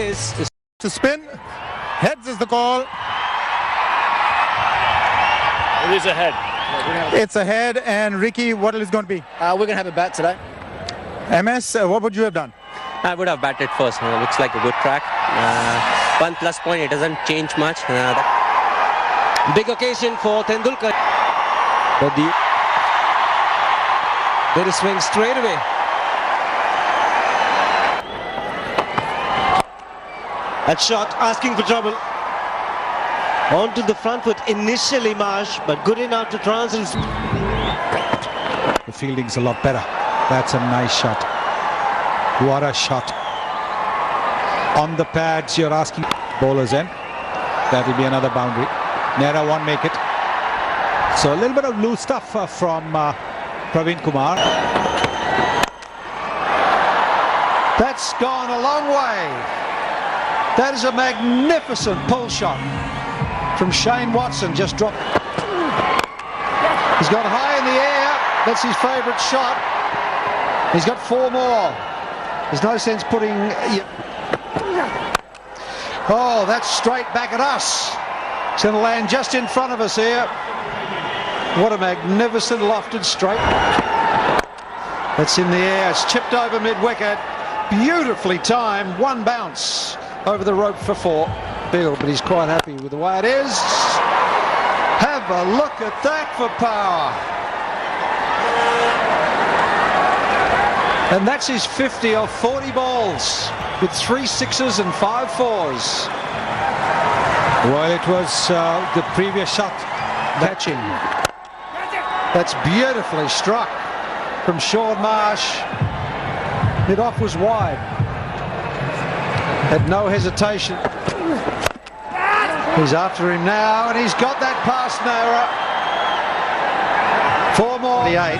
pace. To spin, heads is the call. It is a head. It's a head, and Ricky, what is it going to be? We're going to have a bat today. MS, what would you have done? I would have batted first. Looks like a good track. One plus point, it doesn't change much. Big occasion for Tendulkar. But there is swing straight away. That shot asking for trouble. Onto the front foot initially, Marsh, but good enough to transit. The fielding's a lot better. That's a nice shot. What a shot. On the pads, you're asking bowlers in. That'll be another boundary. Nehra won't make it. So a little bit of loose stuff from Praveen Kumar. That's gone a long way. That is a magnificent pull shot from Shane Watson. Just dropped. He's got high in the air. That's his favourite shot. He's got 4 more. There's no sense putting... Oh, that's straight back at us. It's going to land just in front of us here. What a magnificent lofted straight. That's in the air. It's chipped over mid-wicket. Beautifully timed. 1 bounce over the rope for 4. Bill, but he's quite happy with the way it is. Have a look at that for power. And that's his 50 of 40 balls with 3 sixes and 5 fours. Well, it was the previous shot. Catching. That's beautifully struck from Sean Marsh. It off was wide. Had no hesitation. He's after him now, and he's got that past Nehra. 4 more. 8.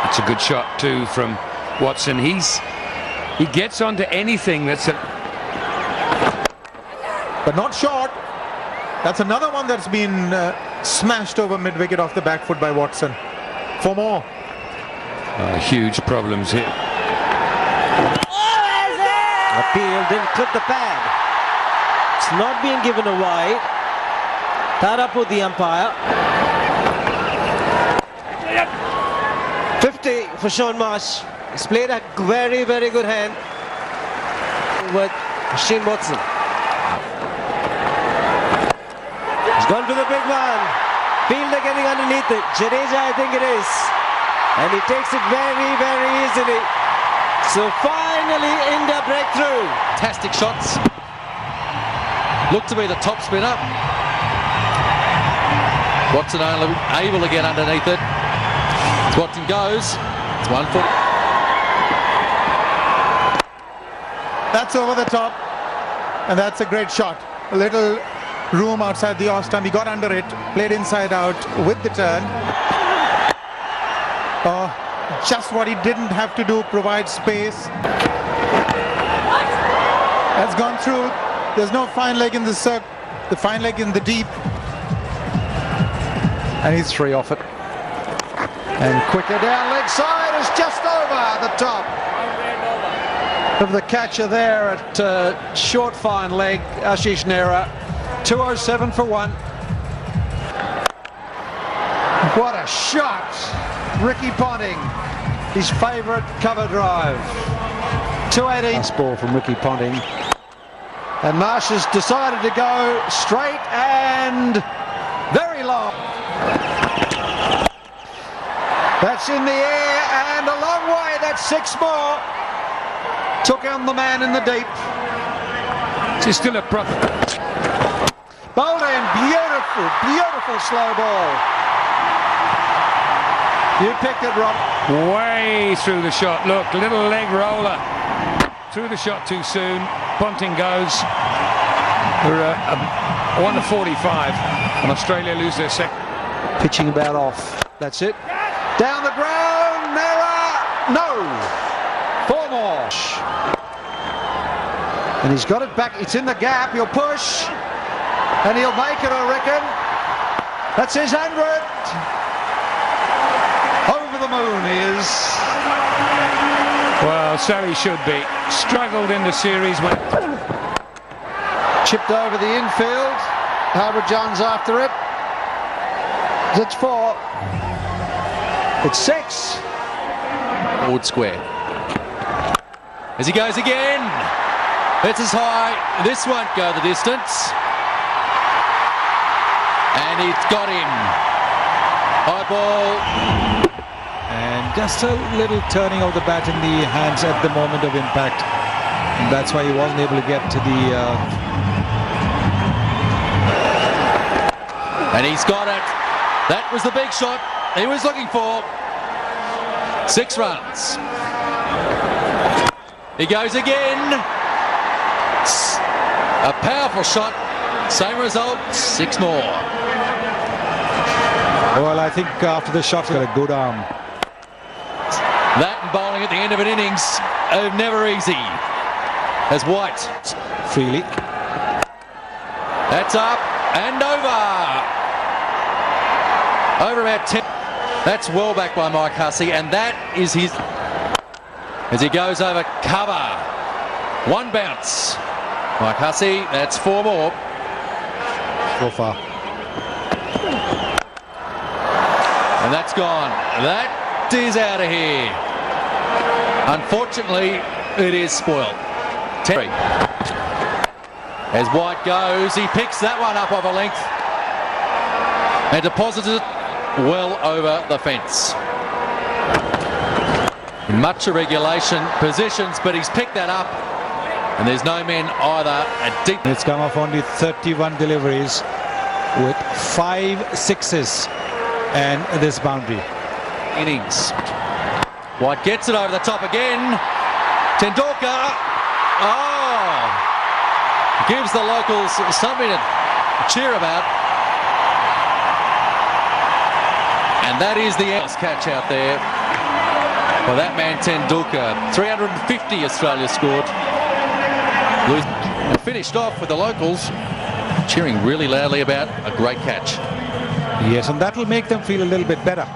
It's a good shot too from Watson. He gets onto anything that's But not short. That's another one that's been smashed over mid-wicket off the back foot by Watson. 4 more. huge problems here. Appeal didn't clip the pad. It's not being given a wide. Tied up with the umpire. 50 for Sean Marsh. He's played a very, very good hand with Shane Watson. He's gone to the big man. Fielder getting underneath it. Jadeja, I think it is. And he takes it very, very easily. So finally, India breakthrough. Fantastic shots. Looked to be the top spinner. Watson only able to get underneath it. As Watson goes, it's 1 foot. That's over the top, and that's a great shot. A little room outside the off stump. He got under it, played inside out with the turn. Just what he didn't have to do, provide space. That's gone through. There's no fine leg in the circle, the fine leg in the deep. And he's 3 off it. And quicker down leg side is just over the top of the catcher there at short fine leg, Ashish Nehra. 207 for 1. What a shot! Ricky Ponting, his favourite cover drive. 218. Nice ball from Ricky Ponting. And Marsh has decided to go straight and very long. That's in the air and a long way. That's 6 more. Took on the man in the deep. It's still a problem. Bowled in. Beautiful, beautiful slow ball. You picked it, Rob. Way through the shot. Look, little leg roller. Through the shot too soon. Ponting goes. We're 1 to 45. And Australia lose their second. Pitching about off. That's it. Down the ground. Nehra. No. 4 more. And he's got it back. It's in the gap. He'll push. And he'll make it, I reckon. That's his 100. Over the moon he is. Well, so he should be. struggled in the series when Chipped over the infield. Harbour-John's after it. It's 4. It's 6. Forward square. As he goes again. It's as high. This won't go the distance. And it's got him. High ball. And just a little turning of the bat in the hands at the moment of impact. And that's why he wasn't able to get to the... And he's got it. That was the big shot he was looking for. 6 runs. He goes again. A powerful shot. Same result. 6 more. Well, I think after the shot, he's got a good arm. That and bowling at the end of an innings are never easy. As White. Freely. That's up and over. Over about 10. That's well back by Mike Hussey, and that is his. As he goes over cover. 1 bounce. Mike Hussey, that's 4 more. So far. And that's gone. That is out of here. Unfortunately, it is spoiled. 10. As White goes, he picks that one up off a length and deposits it well over the fence. In much irregulation positions, but he's picked that up, and there's no men either at deep. It's come off only 31 deliveries with 5 sixes and this boundary. Innings. White gets it over the top again. Tendulkar. Oh! Gives the locals something to cheer about. And that is the catch out there. Well, that man Tendulkar. 350 Australia scored. And finished off with the locals cheering really loudly about a great catch. Yes, and that will make them feel a little bit better.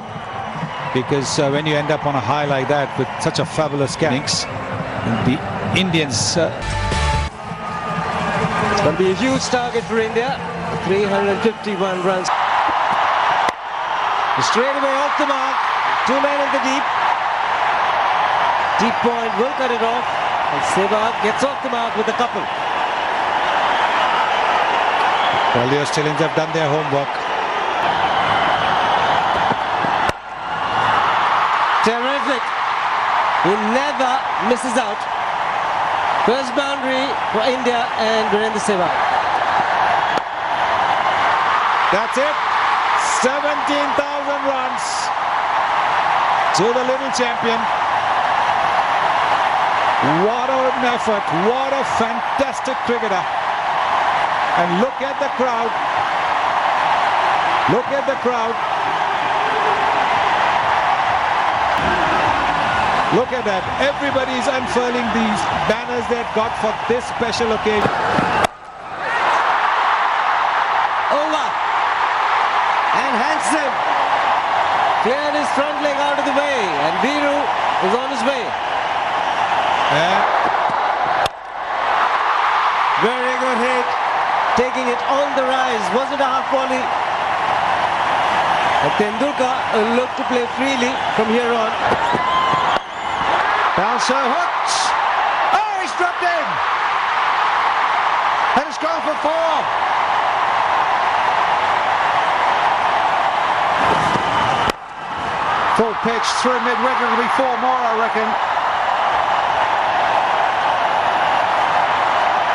Because when you end up on a high like that with such a fabulous catch, the Indians... It's going to be a huge target for India. 351 runs. Straight away off the mark. 2 men in the deep. Deep point will cut it off. And Sehwag gets off the mark with a couple. Well, the Australians have done their homework. Terrific. He never misses out. First boundary for India and Virendra Sehwag. That's it. 17,000 runs to the little champion. What an effort. What a fantastic cricketer. And look at the crowd. Look at the crowd. Look at that. Everybody's unfurling these banners they've got for this special occasion. Over. And Hanson cleared his front leg out of the way. And Viru is on his way. Very good hit. Taking it on the rise. Was it a half volley? And Tendulkar will look to play freely from here on. Bouncer hooked. Oh, he's dropped in. And it's gone for 4. Full pitch through mid-wicket. It'll be 4 more, I reckon.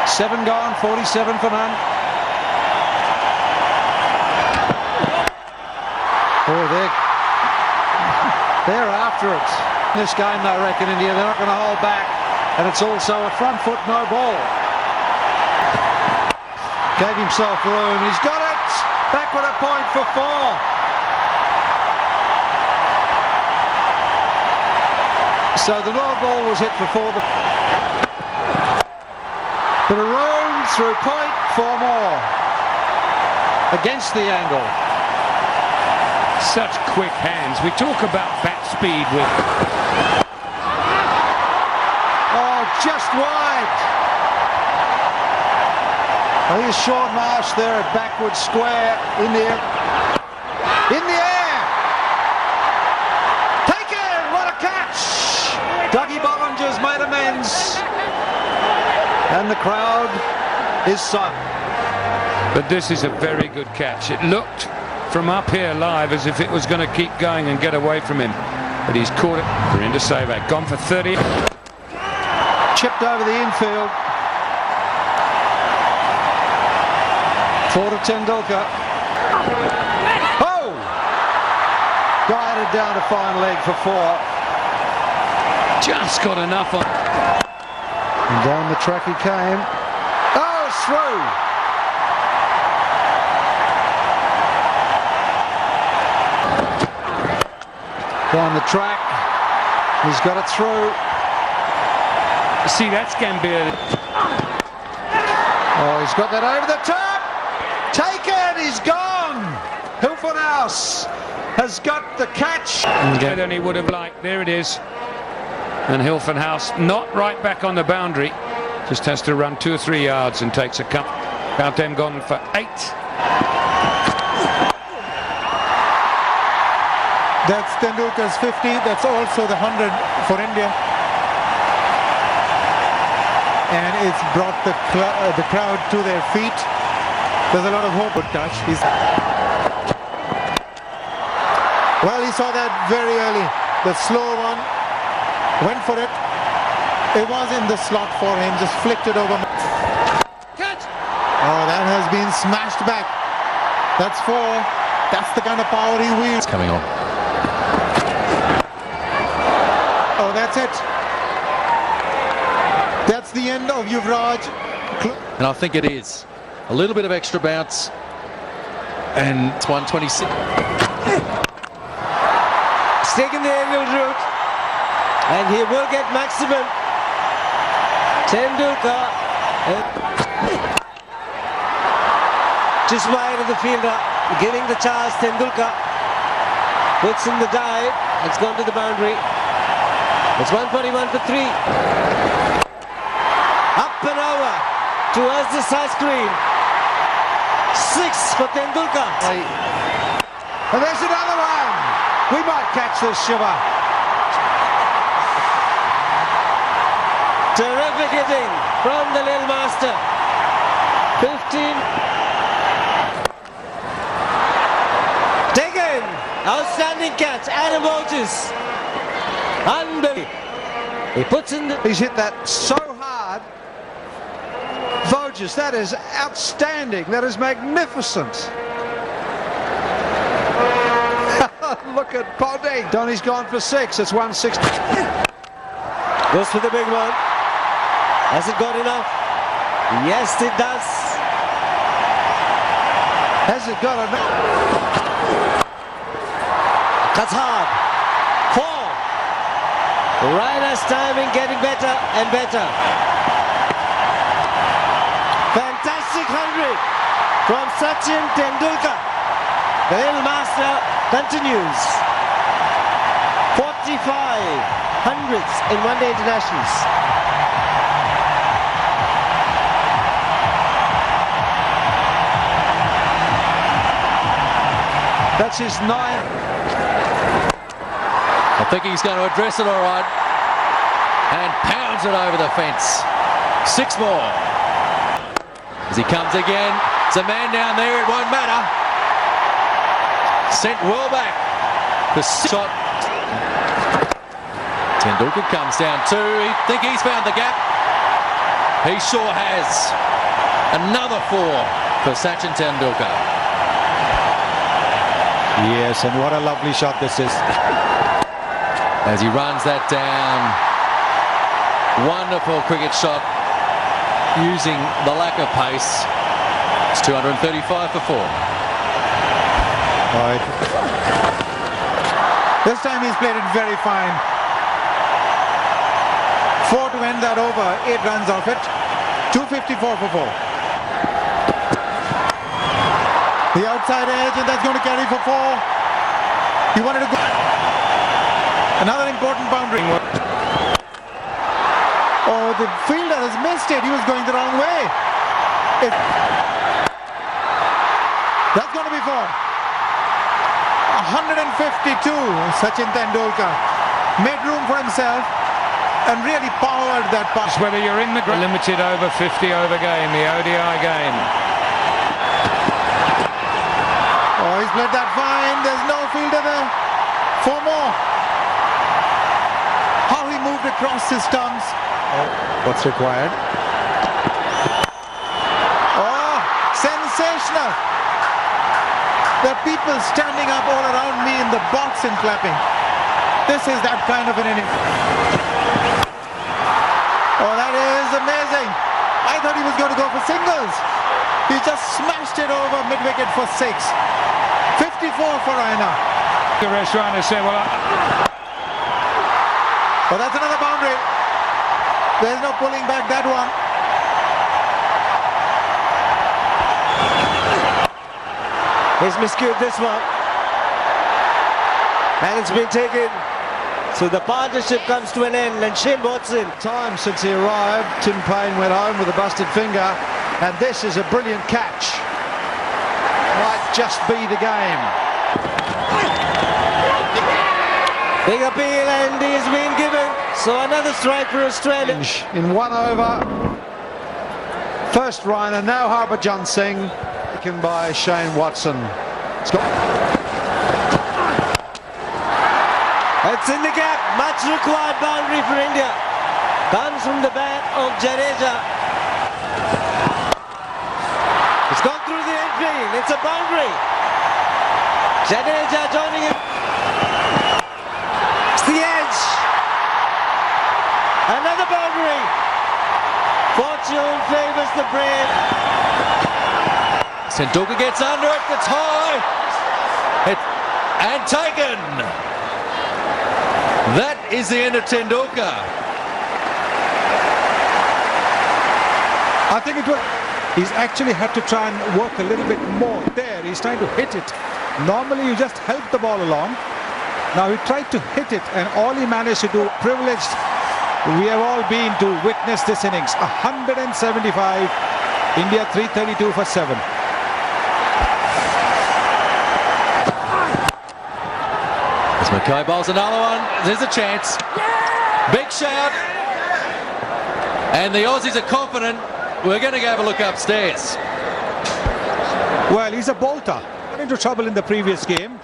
7 gone, 47 for none. Oh, they're after it. This game, I reckon, India, they're not going to hold back. And it's also a front foot no ball. Gave himself room. He's got it. Backward a point for 4. So the no ball was hit for 4. But a room through point, 4 more. Against the angle. such quick hands. We talk about bat speed with... Oh, just wide. Oh, here's Sean Marsh there at backward square in the air. In the air! Taken! What a catch! Dougie Bollinger's made amends. And the crowd is silent. But this is a very good catch. It looked from up here live as if it was going to keep going and get away from him. But he's caught it. They're into Savak. Gone for 30. Chipped over the infield. For to Tendulkar. Oh! Guided down to fine leg for 4. Just got enough on. And down the track he came. Oh, it's through! Down the track. He's got it through. See, that's Gambier. Oh, he's got that over the top. Taken. He's gone. Hilfenhaus has got the catch. Better than he would have liked. There it is. And Hilfenhaus not right back on the boundary. Just has to run 2 or 3 yards and takes a count. Count them gone for 8. That's Tendulkar's 50. That's also the 100 for India. And it's brought the crowd to their feet. There's a lot of hope. Good touch. Well, he saw that very early. The slow one. Went for it. It was in the slot for him. Just flicked it over. Catch! Oh, that has been smashed back. That's 4. That's the kind of power he wields. It's coming on. Oh, that's it. That's the end of Yuvraj. And I think it is. A little bit of extra bounce. And it's 126. He's taken the aerial route. And he will get maximum. Tendulkar. Just wide of the fielder. Giving the chance. Tendulkar puts in the dive. It's gone to the boundary. It's 141 for 3. Up and over towards the side screen. 6 for Tendulkar. And there's another one. We might catch this, Shiva. Terrific hitting from the little master. 15. Taken. Outstanding catch. Adam Burgess. Unbelievable. He puts in the... He's hit that so hard. Voges, that is outstanding. That is magnificent. Look at ponting. Dhoni's gone for 6. It's 160. Goes for the big one. Has it got enough? Yes, it does. Has it got enough? Cuts hard. 4. Raina's timing getting better and better. Fantastic 100 from Sachin Tendulkar. The little master continues. 45 hundreds in one-day internationals. That's his 9. I think he's going to address it all right. And pounds it over the fence. 6 more. As he comes again. It's a man down there. It won't matter. Sent well back. The shot. Tendulkar comes down too. I think he's found the gap. He sure has. Another 4 for Sachin Tendulkar. Yes, and what a lovely shot this is. As he runs that down. Wonderful cricket shot. Using the lack of pace. It's 235 for 4. Right. This time he's played it very fine. 4 to end that over. 8 runs off it. 254 for 4. The outside edge, and that's going to carry for 4. He wanted to go. Another important boundary. Oh, the fielder has missed it. He was going the wrong way. That's going to be 4. 152. Sachin Tendulkar made room for himself and really powered that pass. Whether you're in the limited over 50 over game, the ODI game. Oh, he's played that fine. There's no fielder there. 4 more. How he moved across his stumps. Oh, what's required? Oh, sensational. There are people standing up all around me in the box and clapping. This is that kind of an inning. Oh, that is amazing. I thought he was going to go for singles. He just smashed it over mid-wicket for 6. 54 for Raina. Suresh Raina said, well, Oh, that's another boundary. There's no pulling back that one. He's miscued this one. And it's been taken. So the partnership comes to an end, and Shane Watson. Time since he arrived, Tim Payne went home with a busted finger, and this is a brilliant catch. Might just be the game. Big appeal, and he's been given. So another strike for Australia. In 1 over. First Raina, now Harbhajan Singh, taken by Shane Watson. It's in the gap. Much required boundary for India. Comes from the bat of Jadeja. It's gone through the infield. It's a boundary. Jadeja joining it. It's the edge. Another boundary. Fortune favours the brave. Tendulkar gets under it. It's high. And taken. That is the end of Tendulkar. I think it was. He's actually had to try and work a little bit more there. He's trying to hit it. Normally you just help the ball along. Now he tried to hit it, and all he managed to do. Privileged we have all been to witness this innings. 175. India 332 for 7. As McKay bowls another one, there's a chance. Big shout. And the Aussies are confident. We're going to go have a look upstairs. Well, he's a bolter. Got into trouble in the previous game.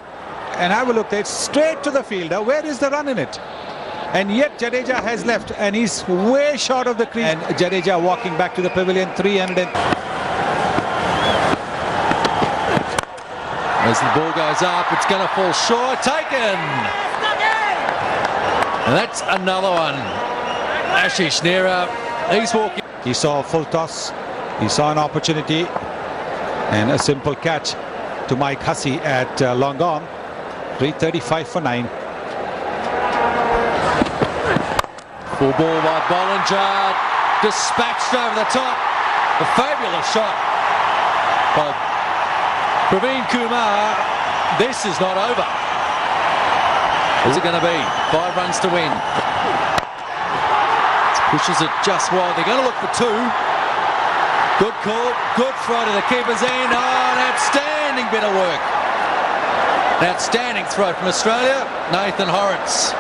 And have a look there. It's straight to the fielder. Where is the run in it? And yet Jadeja has left, and he's way short of the crease. And Jadeja walking back to the pavilion. 300. As the ball goes up, it's going to fall short. Taken! And that's another one. Ashish Nehra, he's walking. He saw a full toss. He saw an opportunity. And a simple catch to Mike Hussey at long on. 335 for 9. Full ball by Bollinger. Dispatched over the top. A fabulous shot by Praveen Kumar. This is not over. Is it going to be 5 runs to win? Pushes it just wide. They're going to look for 2. Good call. Good throw to the keeper's end. Oh, an outstanding bit of work. An outstanding throw from Australia. Nathan Horrocks.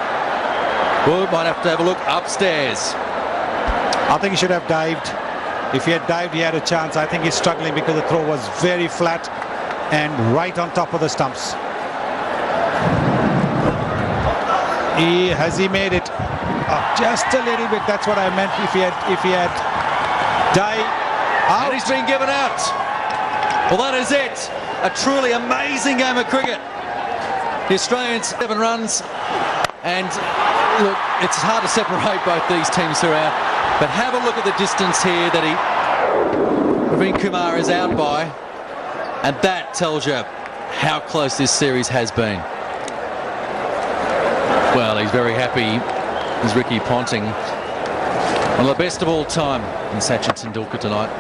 Well, might have to have a look upstairs. I think he should have dived. If he had dived, he had a chance. I think he's struggling because the throw was very flat and right on top of the stumps. Has he made it? Just a little bit. That's what I meant. If he had dived out. And he's been given out. Well, that is it. A truly amazing game of cricket. The Australians 7 runs. And look, it's hard to separate both these teams throughout. But have a look at the distance here that Praveen Kumar is out by. And that tells you how close this series has been. Well, he's very happy. Is Ricky Ponting. One of the best of all time in Sachin Tendulkar tonight.